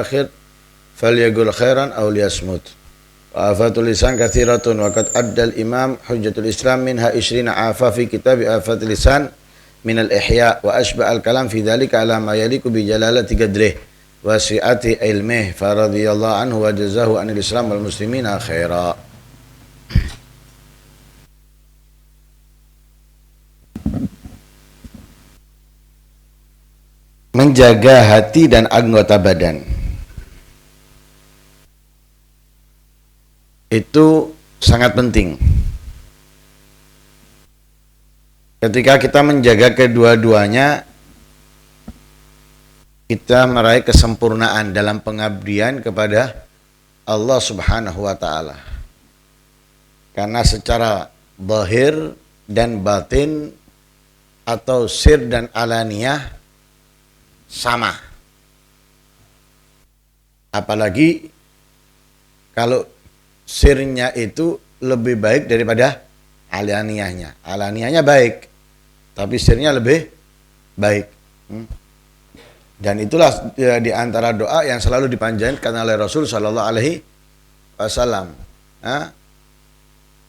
akhir falyaqul khairan aw liyasmut. Wa afatul lisan katsiratun wa qad addal imam hujjatul islam minha 20 afa fi kitab afatul lisan min al-ihya wa ashba al-kalam fi dhalika ala ma yaliku bi jalalati qadrih wa si'ati ilmih fa radhiyallahu anhu wa jazahu anil islam wal muslimina khaira. Menjaga hati dan anggota badan itu sangat penting. Ketika kita menjaga kedua-duanya, kita meraih kesempurnaan dalam pengabdian kepada Allah Subhanahu wa ta'ala. Karena secara zahir dan batin atau sir dan alaniyah sama. Apalagi kalau sirnya itu lebih baik daripada alaniyahnya. Alaniyahnya baik, tapi sirnya lebih baik. Dan itulah di antara doa yang selalu dipanjatkan oleh Rasul sallallahu alaihi wasallam.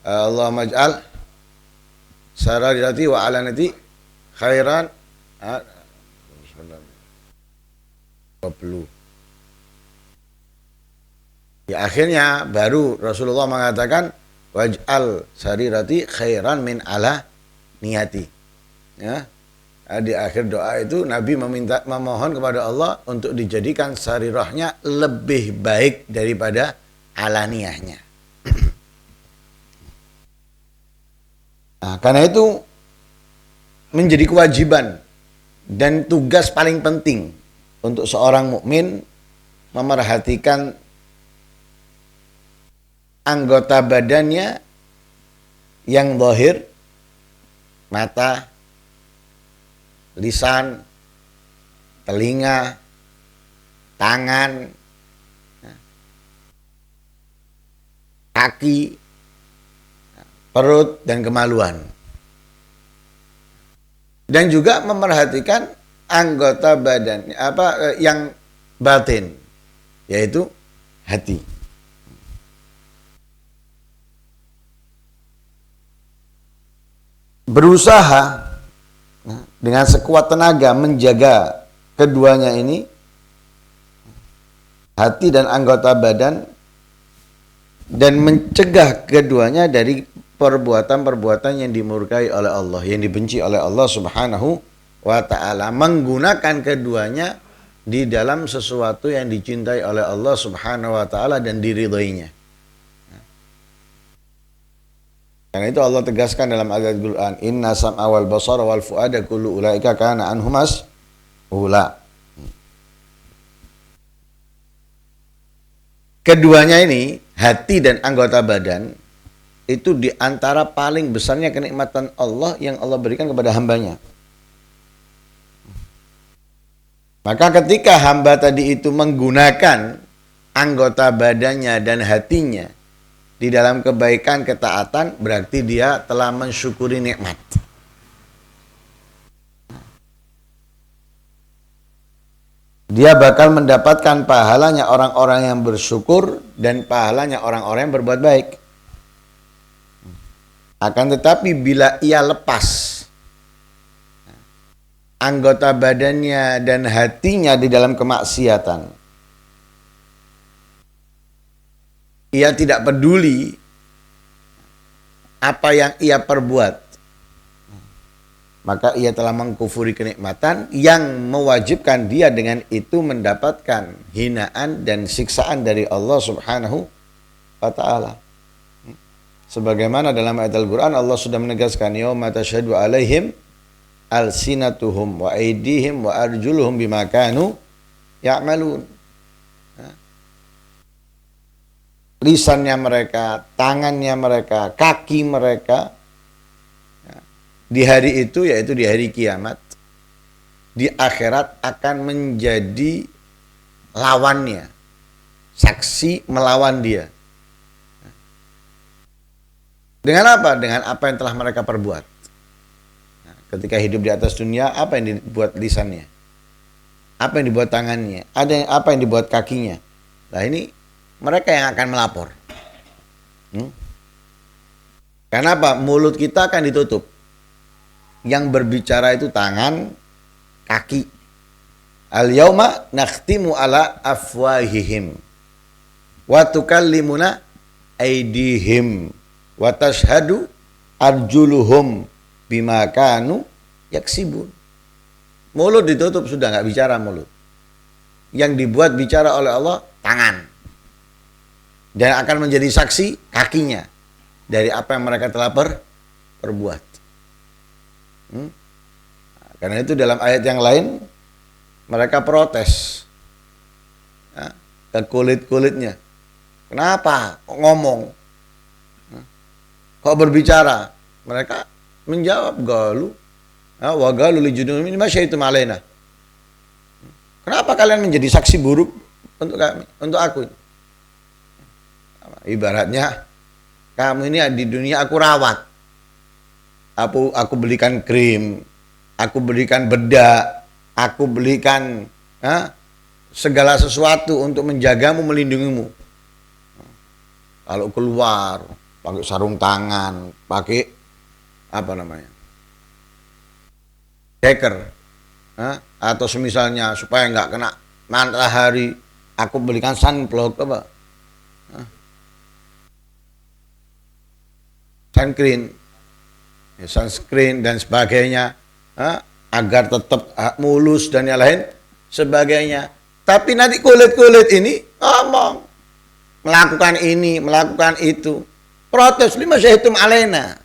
Allahumma ij'al sarirati wa alanati khairan. Ya, akhirnya baru Rasulullah mengatakan waj'al sarirati khairan min ala niyati. Ya. Di akhir doa itu Nabi memohon kepada Allah untuk dijadikan sarirahnya lebih baik daripada alaniyahnya. Nah, karena itu menjadi kewajiban dan tugas paling penting untuk seorang mukmin memerhatikan anggota badannya yang zahir, mata, lisan, telinga, tangan, kaki, perut, dan kemaluan. Dan juga memerhatikan anggota badan yang batin, yaitu hati. Berusaha dengan sekuat tenaga menjaga keduanya ini, hati dan anggota badan, dan mencegah keduanya dari perbuatan-perbuatan yang dimurkai oleh Allah, yang dibenci oleh Allah Subhanahu wa ta'ala, menggunakan keduanya di dalam sesuatu yang dicintai oleh Allah Subhanahu wa ta'ala dan diridhoinya. Karena itu Allah tegaskan dalam ayat Al-Quran, inna sam'a wal basara wal fu'ada kullu ulaika kana anhu mas'ula. Keduanya ini, hati dan anggota badan, itu di antara paling besarnya kenikmatan Allah yang Allah berikan kepada hambanya. Maka ketika hamba tadi itu menggunakan anggota badannya dan hatinya di dalam kebaikan ketaatan, berarti dia telah mensyukuri nikmat. Dia bakal mendapatkan pahalanya orang-orang yang bersyukur dan pahalanya orang-orang yang berbuat baik. Akan tetapi bila ia lepas anggota badannya dan hatinya di dalam kemaksiatan, ia tidak peduli apa yang ia perbuat, maka ia telah mengkufuri kenikmatan yang mewajibkan dia dengan itu mendapatkan hinaan dan siksaan dari Allah Subhanahu wa ta'ala. Sebagaimana dalam ayat Al-Quran Allah sudah menegaskan, yauma tasyhadu alaihim alsinatuhum wa aydihim wa arjuluhum bima kanu ya'malun. Lisannya mereka, tangannya mereka, kaki mereka, di hari itu, yaitu di hari kiamat, di akhirat akan menjadi lawannya, saksi melawan dia. Dengan apa? Dengan apa yang telah mereka perbuat. Ketika hidup di atas dunia, apa yang dibuat lisannya? apa yang dibuat tangannya, apa yang dibuat kakinya. Nah ini mereka yang akan melapor. Kenapa? Mulut kita akan ditutup. Yang berbicara itu tangan, kaki. Al-yauma nakhtimu ala afwahihim wa tukallimuna aydihim wa tashhadu arjuluhum bima kanu yaksibun. Mulut ditutup, sudah nggak bicara mulut. Yang dibuat bicara oleh Allah tangan. Dan akan menjadi saksi kakinya dari apa yang mereka telah perbuat. Nah, karena itu dalam ayat yang lain mereka protes ya, ke kulit-kulitnya. Kenapa kok ngomong? Kok berbicara? Mereka menjawab galu. Wa galu li junubihim ma syaitum alaina. Kenapa kalian menjadi saksi buruk untuk kami, untuk aku? Ibaratnya kamu ini di dunia aku rawat. Aku belikan krim, aku belikan bedak, aku belikan segala sesuatu untuk menjagamu, melindungimu. Kalau keluar pakai sarung tangan, pakai apa namanya? Deker, atau semisalnya supaya nggak kena matahari, aku belikan sunblock apa? Sunscreen dan sebagainya, agar tetap mulus dan yang lain sebagainya. Tapi nanti kulit-kulit ini ngomong, melakukan ini, melakukan itu, protes, lima syaitum alaina.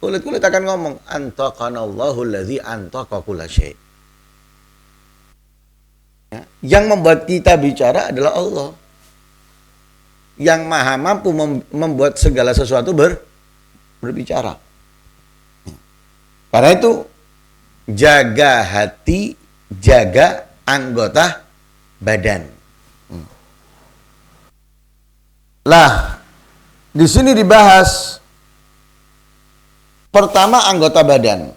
Kulit-kulit akan ngomong, antaqanallahu allazi antaqa kulla syai'. Yang membuat kita bicara adalah Allah. Yang maha mampu membuat segala sesuatu berbicara. Karena itu, jaga hati, jaga anggota badan. Lah, di sini dibahas pertama anggota badan.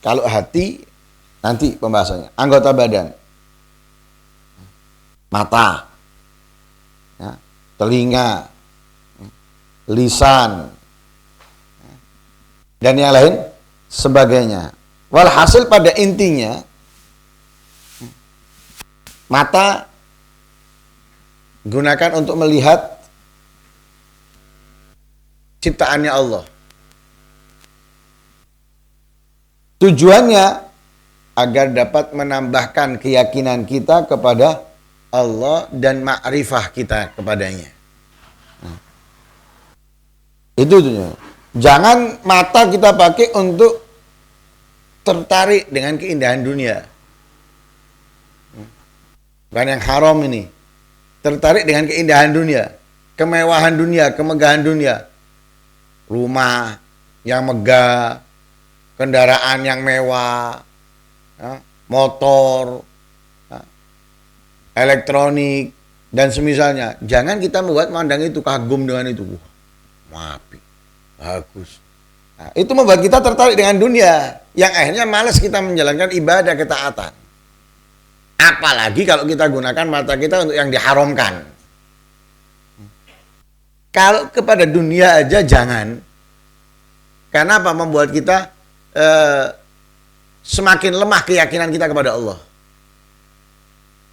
Kalau hati nanti pembahasannya. Anggota badan. Mata. Ya, telinga. Lisan. Dan yang lain sebagainya. Walhasil pada intinya mata gunakan untuk melihat ciptaannya Allah. Tujuannya agar dapat menambahkan keyakinan kita kepada Allah dan ma'rifah kita kepadanya. Itu tujuannya. Jangan mata kita pakai untuk tertarik dengan keindahan dunia. Bukan yang haram ini. Tertarik dengan keindahan dunia, kemewahan dunia, kemegahan dunia. Rumah yang megah, kendaraan yang mewah, motor, elektronik, dan semisalnya. Jangan kita membuat mandang itu, kagum dengan itu. Apik, bagus. Nah, itu membuat kita tertarik dengan dunia, yang akhirnya malas kita menjalankan ibadah ketaatan. Apalagi kalau kita gunakan mata kita untuk yang diharamkan. Kalau kepada dunia aja jangan. Karena apa? Membuat kita semakin lemah keyakinan kita kepada Allah.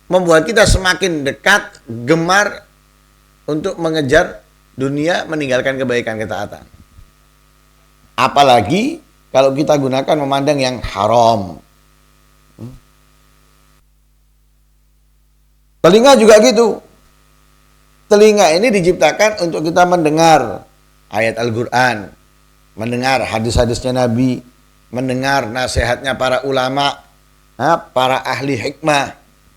Membuat kita semakin dekat, gemar untuk mengejar dunia, meninggalkan kebaikan ketaatan. Apalagi kalau kita gunakan memandang yang haram. Telinga juga gitu. Telinga ini diciptakan untuk kita mendengar ayat Al-Quran, mendengar hadis-hadisnya Nabi, mendengar nasihatnya para ulama, para ahli hikmah,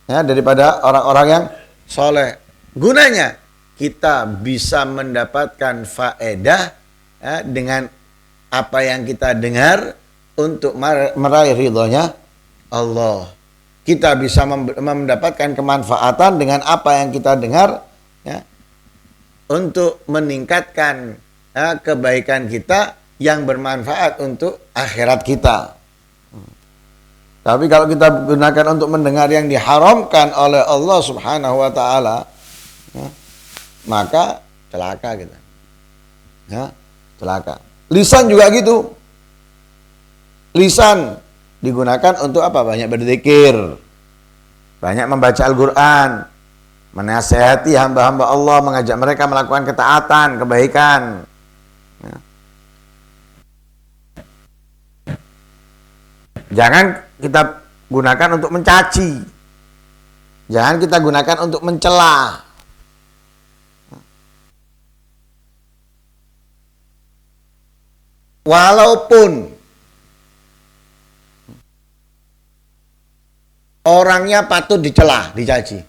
daripada orang-orang yang soleh. Gunanya kita bisa mendapatkan faedah dengan apa yang kita dengar untuk meraih ridhonya Allah. Kita bisa mendapatkan kemanfaatan dengan apa yang kita dengar untuk meningkatkan kebaikan kita yang bermanfaat untuk akhirat kita. Tapi kalau kita gunakan untuk mendengar yang diharamkan oleh Allah Subhanahu wa taala, ya, maka celaka kita. Ya, celaka. Lisan juga gitu. Lisan digunakan untuk apa? Banyak berzikir, banyak membaca Al-Qur'an, menasihati hamba-hamba Allah, mengajak mereka melakukan ketaatan, kebaikan. Ya. Jangan kita gunakan untuk mencaci. Jangan kita gunakan untuk mencela. Walaupun orangnya patut dicela, dicaci.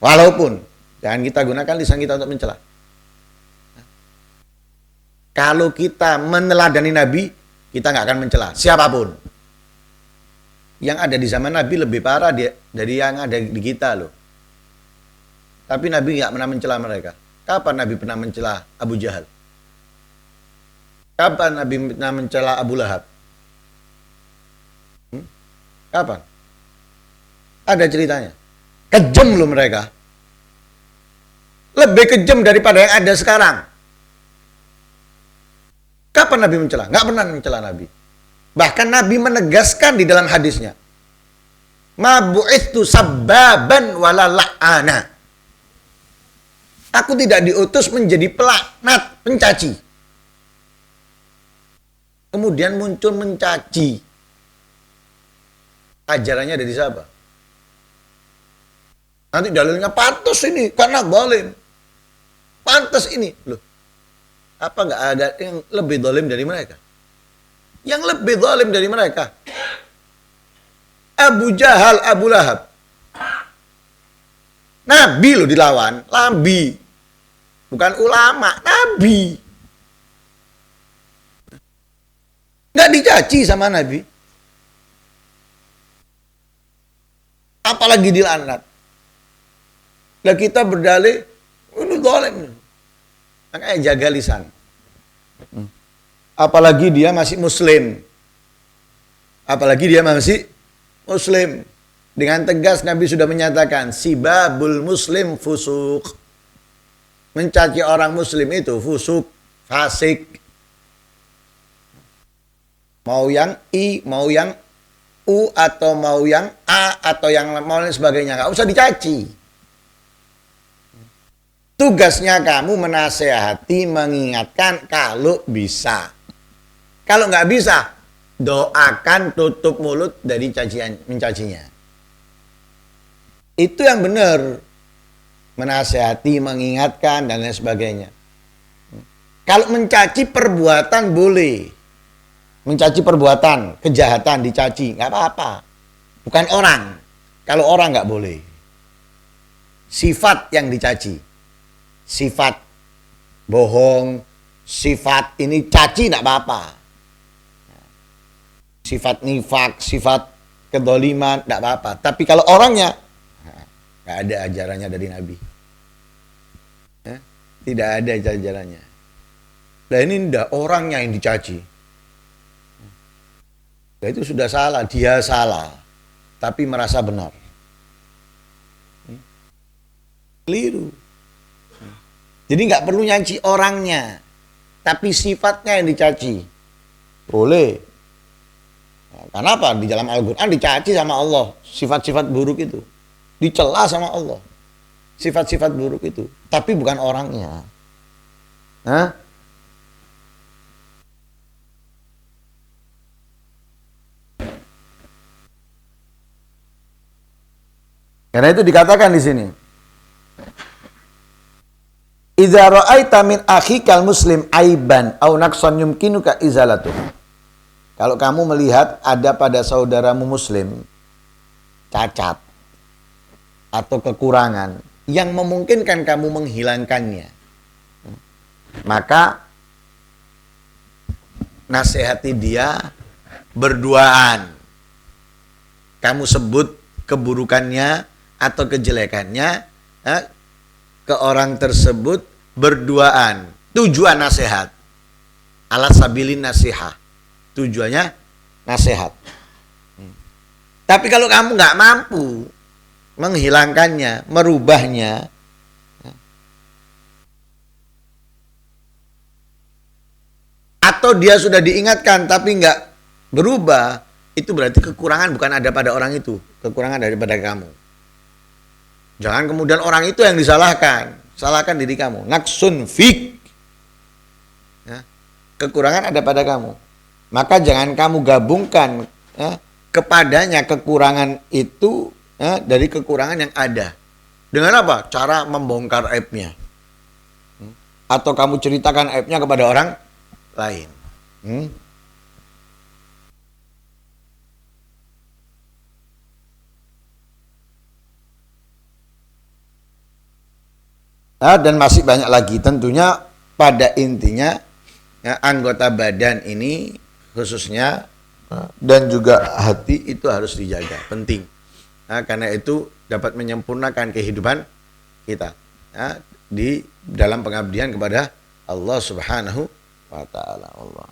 Walaupun jangan kita gunakan lisan kita untuk mencela. Kalau kita meneladani Nabi, kita nggak akan mencela siapapun. Yang ada di zaman Nabi lebih parah dari yang ada di kita loh. Tapi Nabi nggak pernah mencela mereka. Kapan Nabi pernah mencela Abu Jahal? Kapan Nabi pernah mencela Abu Lahab? Kapan? Ada ceritanya. Kejam loh mereka. Lebih kejam daripada yang ada sekarang. Kapan Nabi mencela? Nggak pernah mencela Nabi. Bahkan Nabi menegaskan di dalam hadisnya, ma bu'ithu sabbaban wala la'ana. Aku tidak diutus menjadi pelaknat, pencaci. Kemudian muncul mencaci. Ajarannya dari siapa? Nanti dalilnya pantas ini karena zalim. Pantas ini. Loh, apa nggak ada yang lebih zalim dari mereka? Yang lebih zalim dari mereka, Abu Jahal, Abu Lahab. Nabi loh dilawan, Nabi. Bukan ulama, Nabi. Nggak dicaci sama Nabi. Apalagi dilaknat. Lah kita berdalih, ini zalim. Makanya jaga lisan. Apalagi dia masih muslim. Apalagi dia masih muslim. Dengan tegas Nabi sudah menyatakan, sibabul muslim fusuk. Mencaci orang muslim itu fusuk, fasik. Mau yang I, mau yang U, atau mau yang A, atau yang mau lain sebagainya. Nggak usah dicaci. Tugasnya kamu menasehati, mengingatkan kalau bisa. Kalau nggak bisa, doakan tutup mulut dari cacian, mencacinya. Itu yang benar. Menasehati, mengingatkan, dan lain sebagainya. Kalau mencaci perbuatan boleh. Mencaci perbuatan, kejahatan, dicaci, nggak apa-apa. Bukan orang. Kalau orang nggak boleh. Sifat yang dicaci. Sifat bohong, sifat ini caci nggak apa-apa. Sifat nifak, sifat kedoliman, tidak apa-apa. Tapi kalau orangnya, nggak ada ajarannya dari Nabi. Tidak ada ajarannya. Nah ini tidak orangnya yang dicaci. Nah itu sudah salah, dia salah. Tapi merasa benar. Keliru. Jadi nggak perlu nyanci orangnya. Tapi sifatnya yang dicaci. Boleh. Karena apa? Di dalam Al-Quran dicaci sama Allah. Sifat-sifat buruk itu. Dicela sama Allah. Sifat-sifat buruk itu. Tapi bukan orangnya. Hah? Karena itu dikatakan di sini. Idza ra'aita min akhikal muslim aiban au naqsan yumkinuka izalatuh. Kalau kamu melihat ada pada saudaramu muslim cacat atau kekurangan yang memungkinkan kamu menghilangkannya, maka nasihati dia berduaan. Kamu sebut keburukannya atau kejelekannya ke orang tersebut berduaan. Tujuan nasihat. Ala sabilin nasihah. Tujuannya nasihat. Tapi kalau kamu nggak mampu menghilangkannya, merubahnya, atau dia sudah diingatkan tapi nggak berubah, itu berarti kekurangan bukan ada pada orang itu, kekurangan daripada kamu. Jangan kemudian orang itu yang disalahkan, salahkan diri kamu. Naksun fik, ya, kekurangan ada pada kamu. Maka jangan kamu gabungkan, ya, kepadanya kekurangan itu, ya, dari kekurangan yang ada. Dengan apa? Cara membongkar aibnya. Atau kamu ceritakan aibnya kepada orang lain. Dan masih banyak lagi. Tentunya pada intinya, ya, anggota badan ini khususnya dan juga hati itu harus dijaga, penting. Karena itu dapat menyempurnakan kehidupan kita, ya, di dalam pengabdian kepada Allah Subhanahu wa taala. Allah.